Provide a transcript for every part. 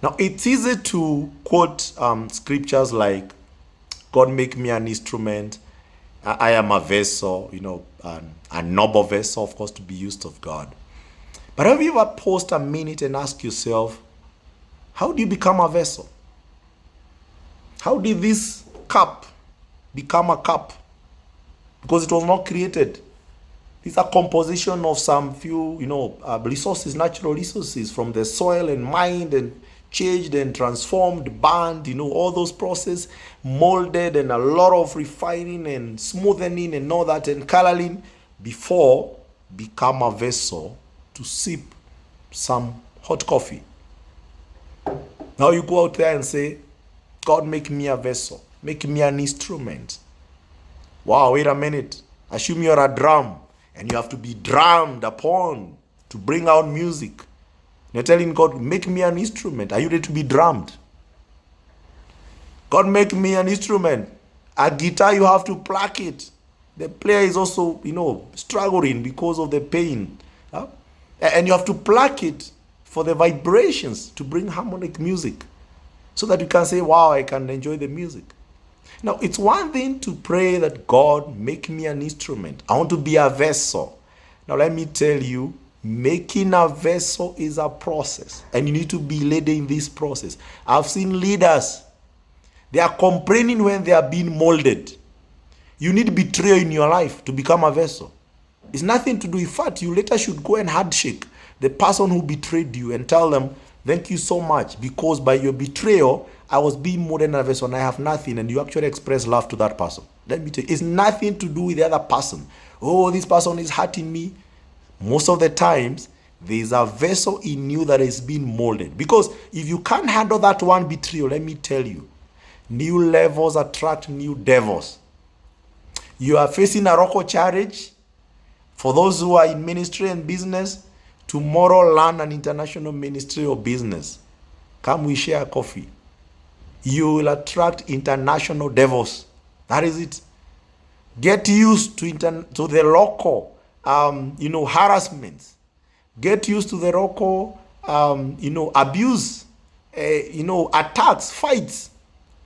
Now, it's easy to quote scriptures like, God make me an instrument. I am a vessel, a noble vessel, of course, to be used of God. But have you ever paused a minute and ask yourself, how do you become a vessel? How did this cup become a cup? Because it was not created. It's a composition of some few, resources, natural resources from the soil and mined and changed and transformed, burned, all those processes, molded, and a lot of refining and smoothening and all that and coloring before become a vessel to sip some hot coffee. Now you go out there and say, God, make me a vessel, make me an instrument. Wow, wait a minute. Assume you're a drum and you have to be drummed upon to bring out music. You're telling God, make me an instrument. Are you ready to be drummed? God, make me an instrument. A guitar, you have to pluck it. The player is also, struggling because of the pain. Huh? And you have to pluck it for the vibrations to bring harmonic music so that you can say, wow, I can enjoy the music. Now, it's one thing to pray that God, make me an instrument. I want to be a vessel. Now, let me tell you, making a vessel is a process, and you need to be led in this process. I've seen leaders, they are complaining when they are being molded. You need betrayal in your life to become a vessel. It's nothing to do with fact. You later should go and handshake the person who betrayed you and tell them, thank you so much, because by your betrayal, I was being molded in a vessel and I have nothing, and you actually express love to that person. Let me tell you, it's nothing to do with the other person. Oh, this person is hurting me. Most of the times, there is a vessel in you that is being molded. Because if you can't handle that one betrayal, let me tell you, new levels attract new devils. You are facing a Rocco challenge. For those who are in ministry and business, tomorrow learn an international ministry or business. Come, we share coffee. You will attract international devils. That is it. Get used to the local harassment. Get used to the local abuse, attacks, fights.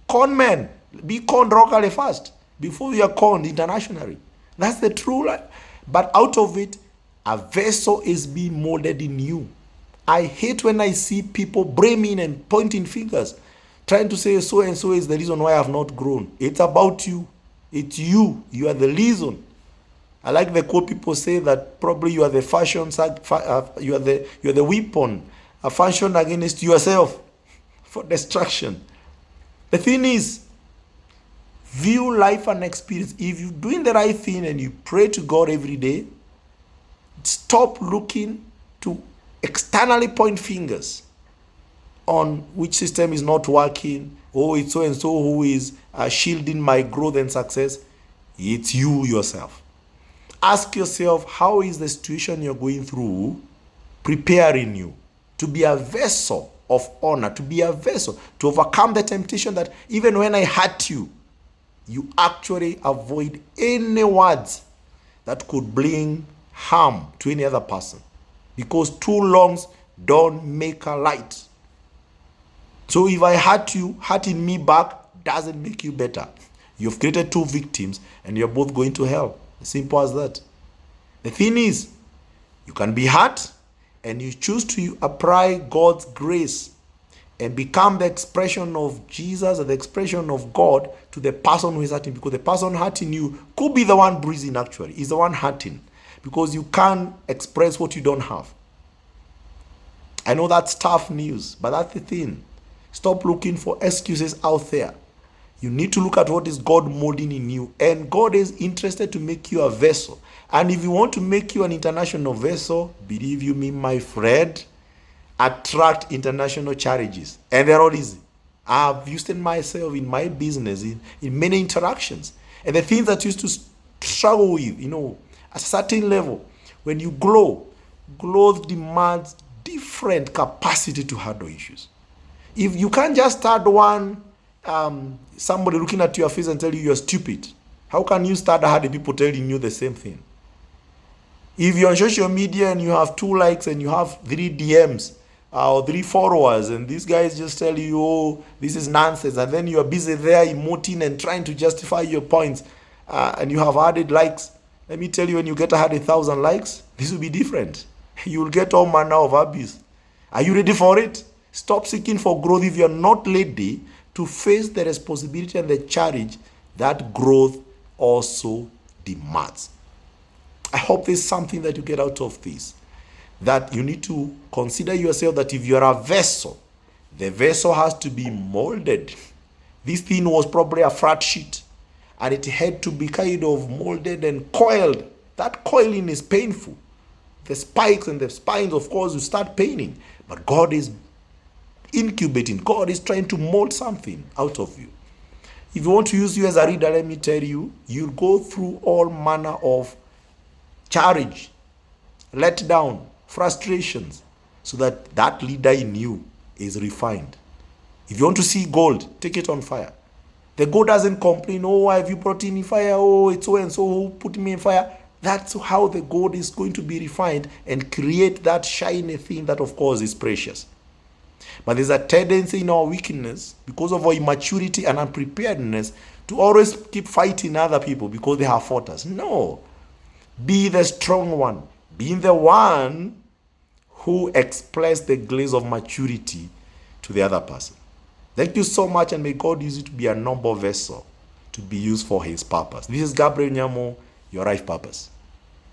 Con men. Be conned locally first before you are conned internationally. That's the true life. But out of it, a vessel is being molded in you. I hate when I see people blaming and pointing fingers, trying to say so and so is the reason why I have not grown. It's about you. It's you. You are the reason. I like the quote people say that probably you are the fashion, you are the weapon, a fashion against yourself for destruction. The thing is, view life and experience. If you're doing the right thing and you pray to God every day, stop looking to externally point fingers on which system is not working. Oh, it's so and so who is shielding my growth and success. It's you yourself. Ask yourself, how is the situation you're going through preparing you to be a vessel of honor, to be a vessel, to overcome the temptation that even when I hurt you, you actually avoid any words that could bring harm to any other person. Because two longs don't make a right. So if I hurt you, hurting me back doesn't make you better. You've created two victims and you're both going to hell. As simple as that. The thing is, you can be hurt and you choose to apply God's grace and become the expression of Jesus or the expression of God to the person who is hurting. Because the person hurting you could be the one bruising actually. Is the one hurting. Because you can't express what you don't have. I know that's tough news, but that's the thing. Stop looking for excuses out there. You need to look at what is God molding in you. And God is interested to make you a vessel. And if you want to make you an international vessel, believe you me, my friend, attract international challenges. And they're all easy. I've used it myself in my business, in many interactions. And the things that you used to struggle with, at a certain level, when you grow, growth demands different capacity to handle issues. If you can't just start one, somebody looking at your face and tell you you're stupid, how can you start 100 people telling you the same thing? If you're on social media and you have 2 likes and you have 3 DMs, or 3 followers, and these guys just tell you, oh, this is nonsense, and then you are busy there emoting and trying to justify your points, and you have added likes. Let me tell you, when you get 100,000 likes, this will be different. You will get all manner of abuse. Are you ready for it? Stop seeking for growth if you are not ready to face the responsibility and the challenge that growth also demands. I hope there's something that you get out of this, that you need to consider yourself that if you're a vessel, the vessel has to be molded. This thing was probably a flat sheet, and it had to be kind of molded and coiled. That coiling is painful. The spikes and the spines, of course, will start paining. But God is incubating. God is trying to mold something out of you. If you want to use you as a reader, let me tell you, you'll go through all manner of challenge, let down, frustrations, so that that leader in you is refined. If you want to see gold, take it on fire. The gold doesn't complain, oh, why have you brought in fire? Oh, it's so and so who put me in fire. That's how the gold is going to be refined and create that shiny thing that, of course, is precious. But there's a tendency in our weakness, because of our immaturity and unpreparedness, to always keep fighting other people because they have fought us. No. Be the strong one. Be the one who express the glaze of maturity to the other person. Thank you so much, and may God use you to be a noble vessel to be used for his purpose. This is Gabriel Nyamo, your life purpose.